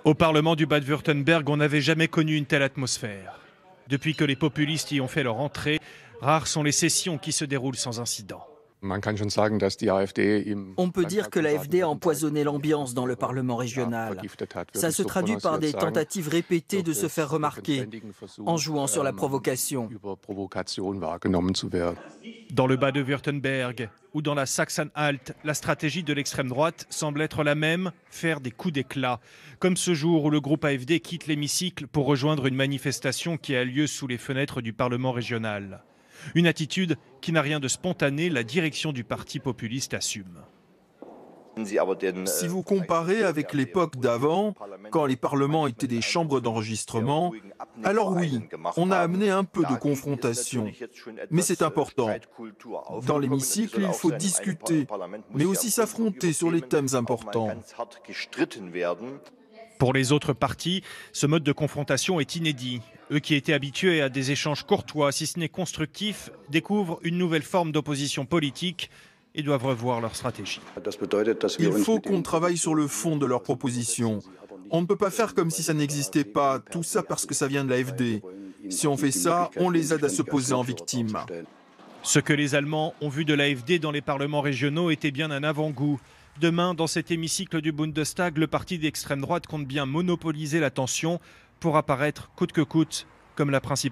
Au Parlement du Bade-Wurtemberg, on n'avait jamais connu une telle atmosphère. Depuis que les populistes y ont fait leur entrée, rares sont les sessions qui se déroulent sans incident. On peut dire que l'AfD a empoisonné l'ambiance dans le Parlement régional. Ça se traduit par des tentatives répétées de se faire remarquer, en jouant sur la provocation. Dans le Bade-Wurtemberg ou dans la Sachsen-Anhalt, la stratégie de l'extrême droite semble être la même, faire des coups d'éclat. Comme ce jour où le groupe AfD quitte l'hémicycle pour rejoindre une manifestation qui a lieu sous les fenêtres du Parlement régional. Une attitude qui n'a rien de spontané, la direction du parti populiste assume. Si vous comparez avec l'époque d'avant, quand les parlements étaient des chambres d'enregistrement, alors oui, on a amené un peu de confrontation. Mais c'est important. Dans l'hémicycle, il faut discuter, mais aussi s'affronter sur les thèmes importants. Pour les autres partis, ce mode de confrontation est inédit. Eux qui étaient habitués à des échanges courtois, si ce n'est constructifs, découvrent une nouvelle forme d'opposition politique et doivent revoir leur stratégie. Il faut qu'on travaille sur le fond de leurs propositions. On ne peut pas faire comme si ça n'existait pas, tout ça parce que ça vient de l'AfD. Si on fait ça, on les aide à se poser en victime. Ce que les Allemands ont vu de l'AfD dans les parlements régionaux était bien un avant-goût. Demain, dans cet hémicycle du Bundestag, le parti d'extrême droite compte bien monopoliser l'attention pour apparaître coûte que coûte comme la principale